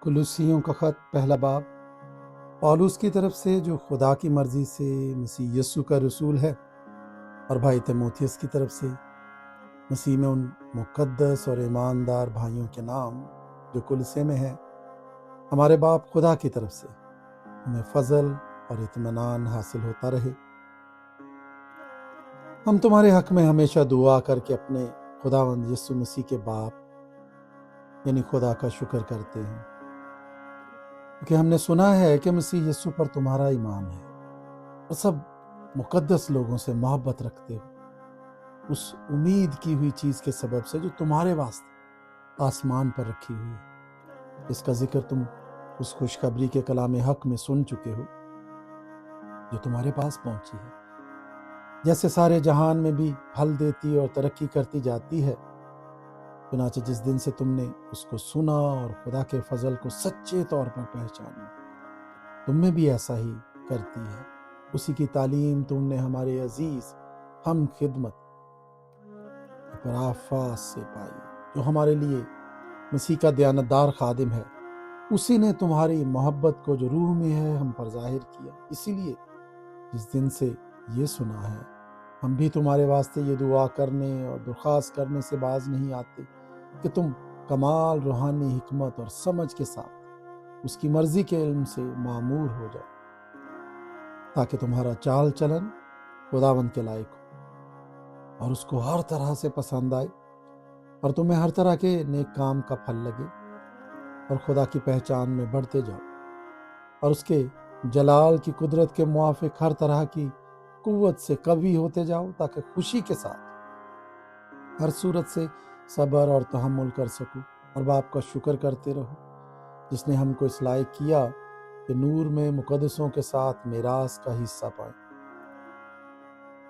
کلوسیوں کا خط پہلا باب پالوس کی طرف سے جو خدا کی مرضی سے مسیح یسوع کا رسول ہے، اور بھائی تیموتھیوس کی طرف سے مسیح میں ان مقدس اور ایماندار بھائیوں کے نام جو کلوسے میں ہیں، ہمارے باپ خدا کی طرف سے ہمیں فضل اور اطمینان حاصل ہوتا رہے۔ ہم تمہارے حق میں ہمیشہ دعا کر کے اپنے خداوند یسوع مسیح کے باپ یعنی خدا کا شکر کرتے ہیں، کہ ہم نے سنا ہے کہ مسیح یسوع پر تمہارا ایمان ہے اور سب مقدس لوگوں سے محبت رکھتے ہو، اس امید کی ہوئی چیز کے سبب سے جو تمہارے واسطے آسمان پر رکھی ہوئی ہے، اس کا ذکر تم اس خوشخبری کے کلام حق میں سن چکے ہو جو تمہارے پاس پہنچی ہے، جیسے سارے جہان میں بھی پھل دیتی اور ترقی کرتی جاتی ہے۔ چنانچہ جس دن سے تم نے اس کو سنا اور خدا کے فضل کو سچے طور پر پہچانا، تم میں بھی ایسا ہی کرتی ہے۔ اسی کی تعلیم تم نے ہمارے عزیز ہم خدمت اپرافاس سے پائی، جو ہمارے لیے مسیح کا دیانتدار خادم ہے۔ اسی نے تمہاری محبت کو جو روح میں ہے ہم پر ظاہر کیا۔ اسی لیے جس دن سے یہ سنا ہے، ہم بھی تمہارے واسطے یہ دعا کرنے اور درخواست کرنے سے باز نہیں آتے کہ تم کمال روحانی حکمت اور سمجھ کے ساتھ اس کی مرضی کے علم سے معمور ہو جاؤ، تاکہ تمہارا چال چلن خداوند کے لائق ہو اور اس کو ہر طرح سے پسند آئے، اور تمہیں ہر طرح کے نیک کام کا پھل لگے اور خدا کی پہچان میں بڑھتے جاؤ، اور اس کے جلال کی قدرت کے موافق ہر طرح کی قوت سے قوی ہوتے جاؤ، تاکہ خوشی کے ساتھ ہر صورت سے صبر اور تحمل کر سکو، اور باپ کا شکر کرتے رہو جس نے ہم کو اس لائق کیا کہ نور میں مقدسوں کے ساتھ میراث کا حصہ پائیں۔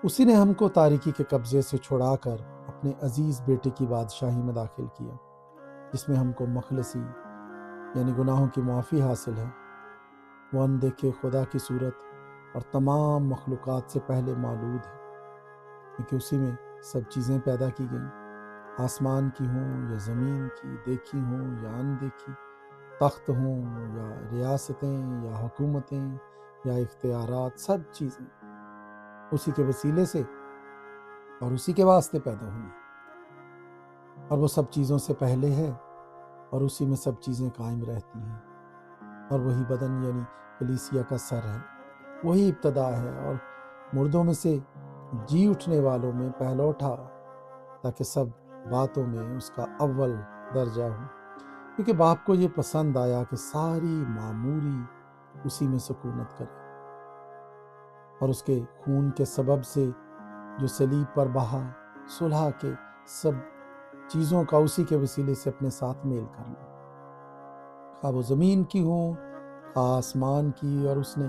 اسی نے ہم کو تاریکی کے قبضے سے چھڑا کر اپنے عزیز بیٹے کی بادشاہی میں داخل کیا، جس میں ہم کو مخلصی یعنی گناہوں کی معافی حاصل ہے۔ وہ اندیکھے خدا کی صورت اور تمام مخلوقات سے پہلے مولود ہے، کیونکہ اسی میں سب چیزیں پیدا کی گئیں، آسمان کی ہوں یا زمین کی، دیکھی ہوں یا اندیکھی، تخت ہوں یا ریاستیں یا حکومتیں یا اختیارات، سب چیزیں اسی کے وسیلے سے اور اسی کے واسطے پیدا ہوئی، اور وہ سب چیزوں سے پہلے ہے اور اسی میں سب چیزیں قائم رہتی ہیں، اور وہی بدن یعنی کلیسیا کا سر ہے، وہی ابتدا ہے اور مردوں میں سے جی اٹھنے والوں میں پہلوٹا، تاکہ سب باتوں میں اس کا اول درجہ ہو، کیونکہ باپ کو یہ پسند آیا کہ ساری معموری اسی میں سکونت کرے، اور اس کے خون کے سبب سے جو صلیب پر بہا، صلح کے سب چیزوں کا اسی کے وسیلے سے اپنے ساتھ میل کر لیا، خواہ وہ زمین کی ہوں خواہ آسمان کی، اور اس نے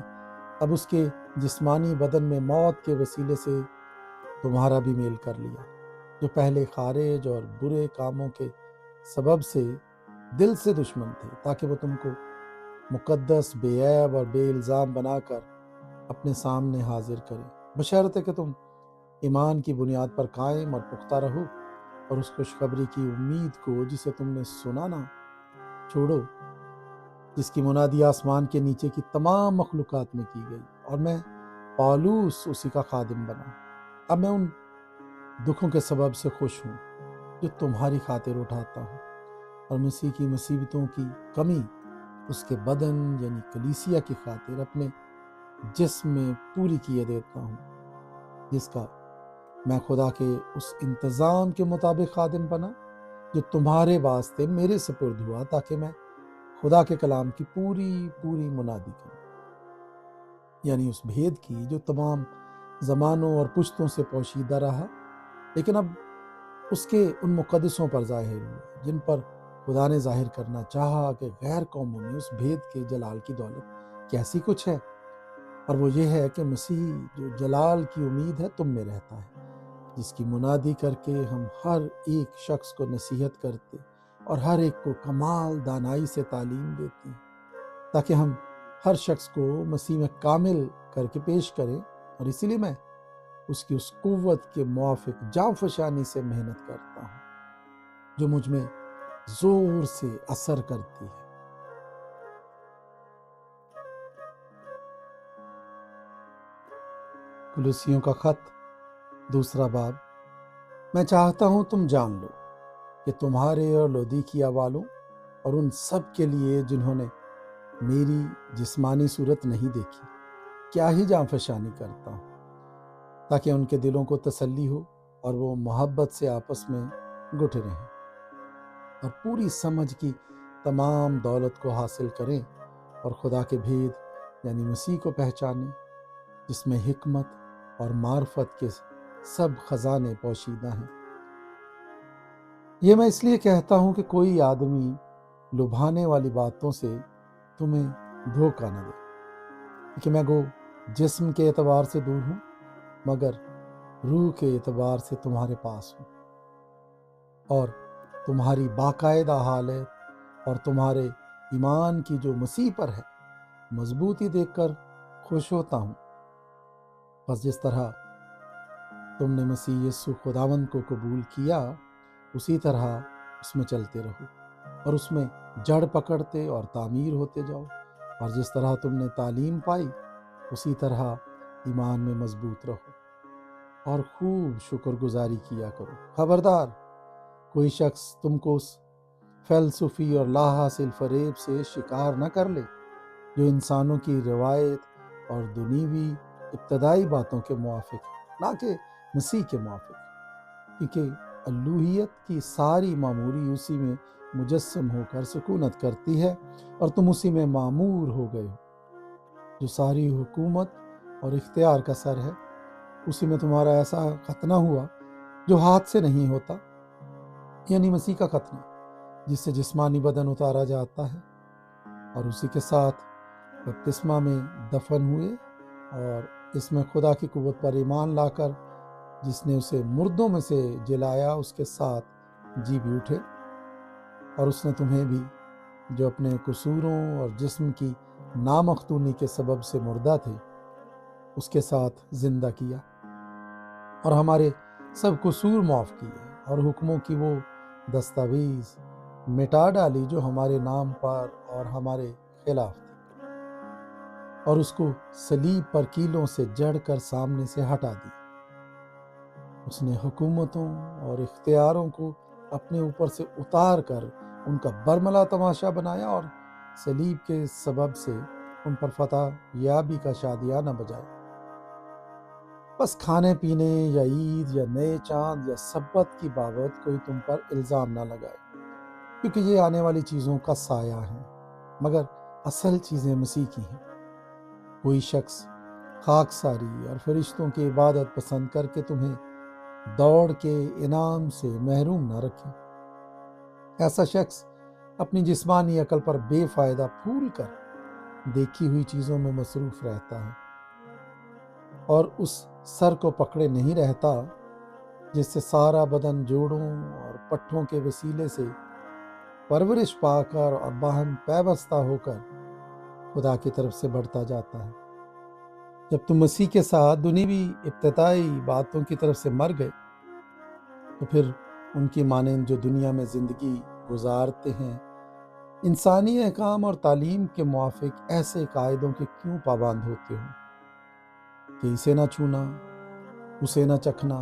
اب اس کے جسمانی بدن میں موت کے وسیلے سے تمہارا بھی میل کر لیا، جو پہلے خارج اور برے کاموں کے سبب سے دل سے دشمن تھے، تاکہ وہ تم کو مقدس، بے عیب اور بے الزام بنا کر اپنے سامنے حاضر کرے، بشرطے کہ تم ایمان کی بنیاد پر قائم اور پختہ رہو، اور اس خوشخبری کی امید کو جسے تم نے سنا نہ چھوڑو، جس کی منادی آسمان کے نیچے کی تمام مخلوقات میں کی گئی، اور میں پالوس اسی کا خادم بنا۔ اب میں ان دکھوں کے سبب سے خوش ہوں جو تمہاری خاطر اٹھاتا ہوں، اور مسیح کی مصیبتوں کی کمی اس کے بدن یعنی کلیسیا کی خاطر اپنے جسم میں پوری کیے دیتا ہوں، جس کا میں خدا کے اس انتظام کے مطابق خادم بنا جو تمہارے واسطے میرے سپرد ہوا، تاکہ میں خدا کے کلام کی پوری منادی کروں، یعنی اس بھید کی جو تمام زمانوں اور پشتوں سے پوشیدہ رہا، لیکن اب اس کے ان مقدسوں پر ظاہر ہوا جن پر خدا نے ظاہر کرنا چاہا کہ غیر قوموں میں اس بھید کے جلال کی دولت کیسی کچھ ہے، اور وہ یہ ہے کہ مسیح جو جلال کی امید ہے تم میں رہتا ہے، جس کی منادی کر کے ہم ہر ایک شخص کو نصیحت کرتے اور ہر ایک کو کمال دانائی سے تعلیم دیتے ہیں، تاکہ ہم ہر شخص کو مسیح میں کامل کر کے پیش کریں، اور اسی لیے میں اس کی اس قوت کے موافق جاں فشانی سے محنت کرتا ہوں جو مجھ میں زور سے اثر کرتی ہے۔ کلوسیوں کا خط 2 باب۔ میں چاہتا ہوں تم جان لو کہ تمہارے اور لودیکیا والوں اور ان سب کے لیے جنہوں نے میری جسمانی صورت نہیں دیکھی کیا ہی جاں فشانی کرتا ہوں، تاکہ ان کے دلوں کو تسلی ہو اور وہ محبت سے آپس میں گٹھے رہیں اور پوری سمجھ کی تمام دولت کو حاصل کریں اور خدا کے بھید یعنی مسیح کو پہچانیں، جس میں حکمت اور معرفت کے سب خزانے پوشیدہ ہیں۔ یہ میں اس لیے کہتا ہوں کہ کوئی آدمی لبھانے والی باتوں سے تمہیں دھوکہ نہ دے، کہ میں گو جسم کے اعتبار سے دور ہوں مگر روح کے اعتبار سے تمہارے پاس ہوں، اور تمہاری باقاعدہ حالت اور تمہارے ایمان کی جو مسیح پر ہے مضبوطی دیکھ کر خوش ہوتا ہوں۔ بس جس طرح تم نے مسیح یسوع خداوند کو قبول کیا اسی طرح اس میں چلتے رہو اور اس میں جڑ پکڑتے اور تعمیر ہوتے جاؤ، اور جس طرح تم نے تعلیم پائی اسی طرح ایمان میں مضبوط رہو اور خوب شکر گزاری کیا کرو۔ خبردار، کوئی شخص تم کو اس فلسفی اور لا حاصل فریب سے شکار نہ کر لے جو انسانوں کی روایت اور دنیوی ابتدائی باتوں کے موافق ہے، نہ کہ مسیح کے موافق، کیونکہ الوہیت کی ساری معموری اسی میں مجسم ہو کر سکونت کرتی ہے اور تم اسی میں معمور ہو گئے ہو۔ جو ساری حکومت اور اختیار کا سر ہے اسی میں تمہارا ایسا ختنہ ہوا جو ہاتھ سے نہیں ہوتا، یعنی مسیح کا ختنہ، جس سے جسمانی بدن اتارا جاتا ہے، اور اسی کے ساتھ بپتسمہ میں دفن ہوئے اور اس میں خدا کی قوت پر ایمان لا کر جس نے اسے مردوں میں سے جلایا اس کے ساتھ جی بھی اٹھے، اور اس نے تمہیں بھی جو اپنے قصوروں اور جسم کی نامختونی کے سبب سے مردہ تھے اس کے ساتھ زندہ کیا، اور ہمارے سب قصور معاف کیے اور حکموں کی وہ دستاویز مٹا ڈالی جو ہمارے نام پر اور ہمارے خلاف تھی، اور اس کو صلیب پر کیلوں سے جڑ کر سامنے سے ہٹا دی۔ اس نے حکومتوں اور اختیاروں کو اپنے اوپر سے اتار کر ان کا برملا تماشا بنایا اور صلیب کے سبب سے ان پر فتح یابی کا شادیانہ بجایا۔ بس کھانے پینے یا عید یا نئے چاند یا سبت کی بابت کوئی تم پر الزام نہ لگائے، کیونکہ یہ آنے والی چیزوں کا سایہ ہے، مگر اصل چیزیں مسیح کی ہیں۔ کوئی شخص خاکساری اور فرشتوں کی عبادت پسند کر کے تمہیں دوڑ کے انعام سے محروم نہ رکھے۔ ایسا شخص اپنی جسمانی عقل پر بے فائدہ پھول کر دیکھی ہوئی چیزوں میں مصروف رہتا ہے اور اس سر کو پکڑے نہیں رہتا جس سے سارا بدن جوڑوں اور پٹھوں کے وسیلے سے پرورش پا کر اور باہم پیوستہ ہو کر خدا کی طرف سے بڑھتا جاتا ہے۔ جب تم مسیح کے ساتھ دنیوی ابتدائی باتوں کی طرف سے مر گئے تو پھر ان کی مانند جو دنیا میں زندگی گزارتے ہیں انسانی احکام اور تعلیم کے موافق ایسے قاعدوں کے کیوں پابند ہوتے ہو کہ اسے نہ چھونا، اسے نہ چکھنا،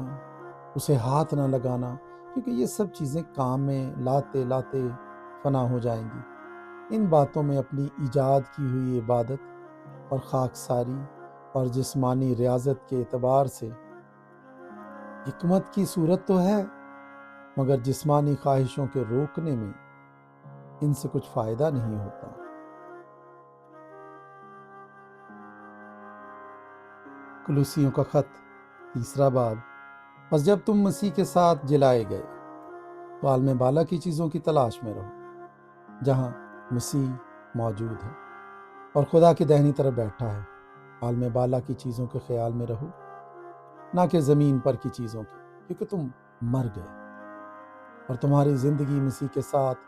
اسے ہاتھ نہ لگانا، کیونکہ یہ سب چیزیں کام میں لاتے لاتے فنا ہو جائیں گی۔ ان باتوں میں اپنی ایجاد کی ہوئی عبادت اور خاکساری اور جسمانی ریاضت کے اعتبار سے حکمت کی صورت تو ہے، مگر جسمانی خواہشوں کے روکنے میں ان سے کچھ فائدہ نہیں ہوتا۔ کلوسیوں کا خط 3 باب۔ بس جب تم مسیح کے ساتھ جلائے گئے تو عالم بالا کی چیزوں کی تلاش میں رہو جہاں مسیح موجود ہے اور خدا کی دہنی طرف بیٹھا ہے۔ عالم بالا کی چیزوں کے خیال میں رہو، نہ کہ زمین پر کی چیزوں کے، کیونکہ تم مر گئے اور تمہاری زندگی مسیح کے ساتھ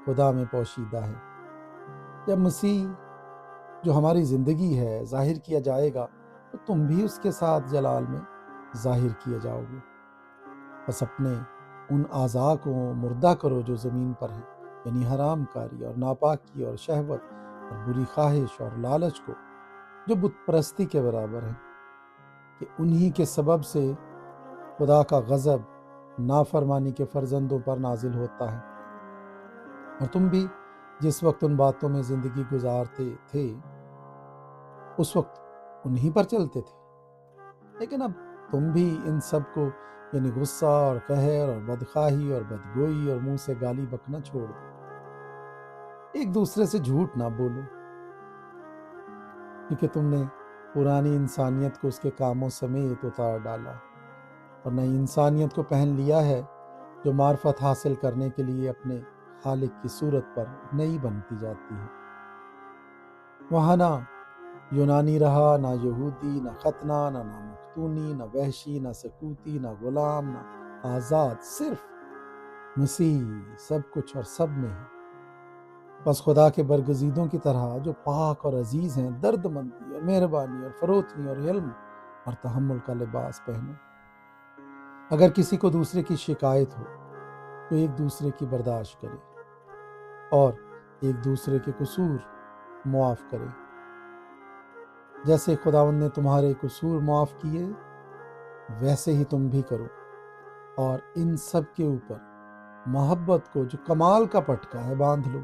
خدا میں پوشیدہ ہے۔ جب مسیح جو ہماری زندگی ہے ظاہر کیا جائے گا تو تم بھی اس کے ساتھ جلال میں ظاہر کیے جاؤ گے۔ بس اپنے ان اعضاء کو مردہ کرو جو زمین پر ہیں، یعنی حرام کاری اور ناپاکی اور شہوت اور بری خواہش اور لالچ کو، جو بت پرستی کے برابر ہے، کہ انہی کے سبب سے خدا کا غضب نافرمانی کے فرزندوں پر نازل ہوتا ہے، اور تم بھی جس وقت ان باتوں میں زندگی گزارتے تھے اس وقت انہی پر چلتے تھے، لیکن اب تم بھی ان سب کو یعنی غصہ اور قہر اور بدخواہی اور بدگوئی اور منہ سے گالی بکنا چھوڑ دو۔ ایک دوسرے سے جھوٹ نہ بولو، کیونکہ تم نے پرانی انسانیت کو اس کے کاموں سمیت اتار ڈالا اور نئی انسانیت کو پہن لیا ہے، جو معرفت حاصل کرنے کے لیے اپنے خالق کی صورت پر نئی بنتی جاتی ہے۔ وہاں نہ یونانی رہا، نہ یہودی، نہ ختنہ، نہ نامختونی، نہ وحشی، نہ سکوتی، نہ غلام، نہ آزاد، صرف مسیح سب کچھ اور سب میں ہے۔ بس خدا کے برگزیدوں کی طرح جو پاک اور عزیز ہیں، درد مندی اور مہربانی اور فروتنی اور علم اور تحمل کا لباس پہنو۔ اگر کسی کو دوسرے کی شکایت ہو تو ایک دوسرے کی برداشت کرے اور ایک دوسرے کے قصور معاف کرے، جیسے خداوند نے تمہارے قصور معاف کیے ویسے ہی تم بھی کرو، اور ان سب کے اوپر محبت کو جو کمال کا پٹکا ہے باندھ لو،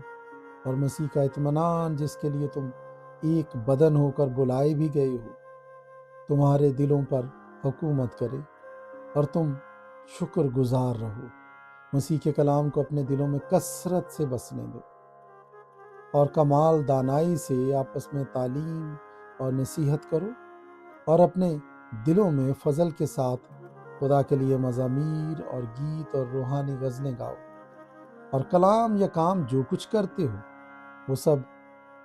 اور مسیح کا اطمینان جس کے لیے تم ایک بدن ہو کر بلائے بھی گئے ہو تمہارے دلوں پر حکومت کرے، اور تم شکر گزار رہو۔ مسیح کے کلام کو اپنے دلوں میں کثرت سے بسنے دو، اور کمال دانائی سے آپس میں تعلیم اور نصیحت کرو، اور اپنے دلوں میں فضل کے ساتھ خدا کے لیے مزامیر اور گیت اور روحانی غزلیں گاؤ، اور کلام یا کام جو کچھ کرتے ہو وہ سب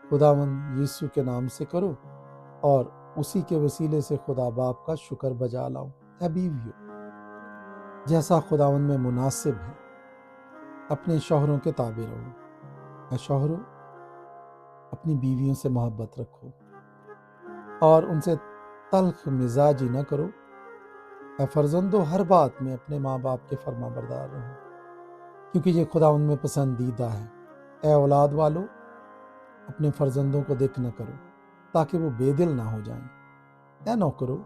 خداوند یسوع کے نام سے کرو، اور اسی کے وسیلے سے خدا باپ کا شکر بجا لاؤ۔ اے بیویو، جیسا خداوند میں مناسب ہے اپنے شوہروں کے تابع رہو۔ اے شوہروں، اپنی بیویوں سے محبت رکھو اور ان سے تلخ مزاجی نہ کرو۔ اے فرزندو، ہر بات میں اپنے ماں باپ کے فرما بردار رہو، کیونکہ یہ خداوند میں پسندیدہ ہے۔ اے اولاد والو، اپنے فرزندوں کو دکھ نہ کرو تاکہ وہ بے دل نہ ہو جائیں۔ اے نوکرو،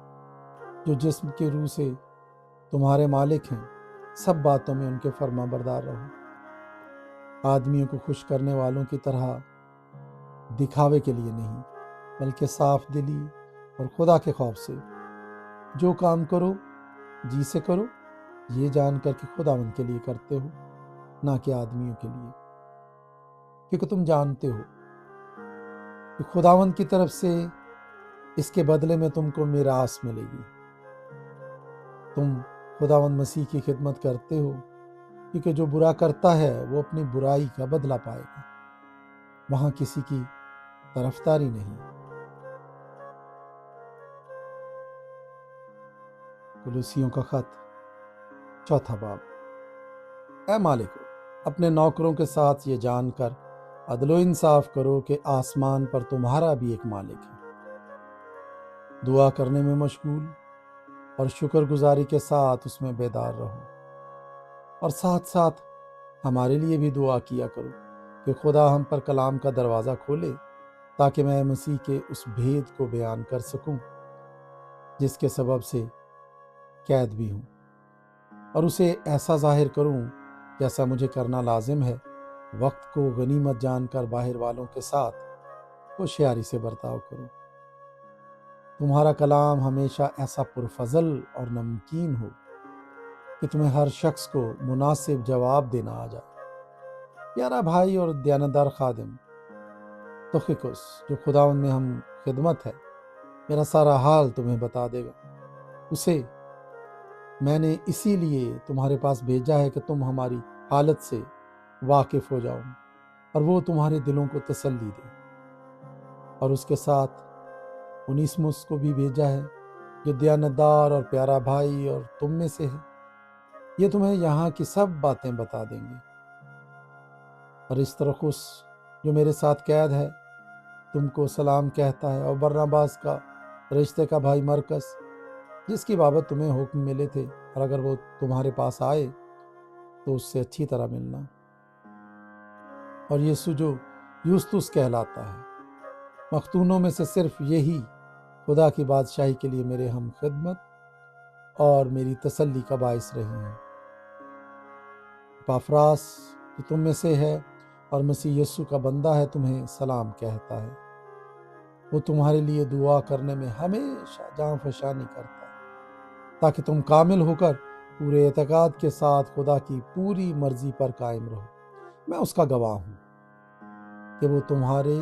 جو جسم کے روح سے تمہارے مالک ہیں، سب باتوں میں ان کے فرما بردار رہو، آدمیوں کو خوش کرنے والوں کی طرح دکھاوے کے لیے نہیں، بلکہ صاف دلی اور خدا کے خوف سے۔ جو کام کرو جی سے کرو، یہ جان کر کہ خداوند کے لیے کرتے ہو، نہ کہ آدمیوں کے لیے، کیونکہ تم جانتے ہو کہ خداوند کی طرف سے اس کے بدلے میں تم کو میراث ملے گی۔ تم خداوند مسیح کی خدمت کرتے ہو، کیونکہ جو برا کرتا ہے وہ اپنی برائی کا بدلہ پائے گا۔ وہاں کسی کی طرفداری نہیں۔ کولوسیوں کا خط 4 باب۔ اے مالکو، اپنے نوکروں کے ساتھ یہ جان کر عدل و انصاف کرو کہ آسمان پر تمہارا بھی ایک مالک ہے۔ دعا کرنے میں مشغول اور شکر گزاری کے ساتھ اس میں بیدار رہو، اور ساتھ ساتھ ہمارے لیے بھی دعا کیا کرو کہ خدا ہم پر کلام کا دروازہ کھولے، تاکہ میں مسیح کے اس بھید کو بیان کر سکوں جس کے سبب سے قید بھی ہوں، اور اسے ایسا ظاہر کروں جیسا مجھے کرنا لازم ہے۔ وقت کو غنیمت جان کر باہر والوں کے ساتھ ہوشیاری سے برتاؤ کرو۔ تمہارا کلام ہمیشہ ایسا پرفضل اور نمکین ہو کہ تمہیں ہر شخص کو مناسب جواب دینا آ جائے۔ پیارا بھائی اور دیانتدار خادم تخیکوس، جو خداوند میں ہم خدمت ہے، میرا سارا حال تمہیں بتا دے گا۔ اسے میں نے اسی لیے تمہارے پاس بھیجا ہے کہ تم ہماری حالت سے واقف ہو جاؤ، اور وہ تمہارے دلوں کو تسلی دے۔ اور اس کے ساتھ انیسمس کو بھی بھیجا ہے، جو دیانتدار اور پیارا بھائی اور تم میں سے ہے۔ یہ تمہیں یہاں کی سب باتیں بتا دیں گے۔ اور استرخس، جو میرے ساتھ قید ہے، تم کو سلام کہتا ہے، اور برناباس کا رشتے کا بھائی مرکس، جس کی بابت تمہیں حکم ملے تھے، اور اگر وہ تمہارے پاس آئے تو اس سے اچھی طرح ملنا۔ اور یسوع جو یوستس کہلاتا ہے، مختونوں میں سے صرف یہی خدا کی بادشاہی کے لیے میرے ہم خدمت اور میری تسلی کا باعث رہے ہیں۔ پافراس جو تم میں سے ہے اور مسیح یسوع کا بندہ ہے تمہیں سلام کہتا ہے۔ وہ تمہارے لیے دعا کرنے میں ہمیشہ جاں فشانی کرتا ہے تاکہ تم کامل ہو کر پورے اعتقاد کے ساتھ خدا کی پوری مرضی پر قائم رہو۔ میں اس کا گواہ ہوں کہ وہ تمہارے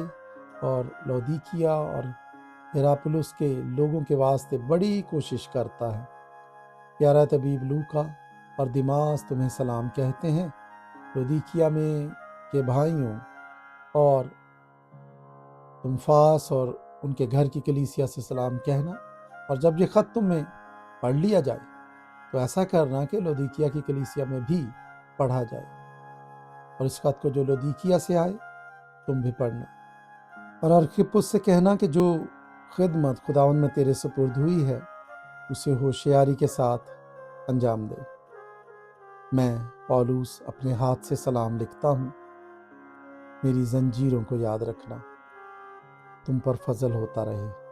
اور لودیکیا اور ہیراپولس کے لوگوں کے واسطے بڑی کوشش کرتا ہے۔ پیارا طبیب لوکا اور دیماس تمہیں سلام کہتے ہیں۔ لودیکیا میں کے بھائیوں اور تمفاس اور ان کے گھر کی کلیسیا سے سلام کہنا، اور جب یہ خط تم میں پڑھ لیا جائے تو ایسا کرنا کہ لودیکیا کی کلیسیا میں بھی پڑھا جائے، اور اس خط کو جو لودیکیا سے آئے تم بھی پڑھنا۔ اور ارخپس سے کہنا کہ جو خدمت خداوند میں تیرے سپرد ہوئی ہے اسے ہوشیاری کے ساتھ انجام دے۔ میں پولوس اپنے ہاتھ سے سلام لکھتا ہوں۔ میری زنجیروں کو یاد رکھنا۔ تم پر فضل ہوتا رہے۔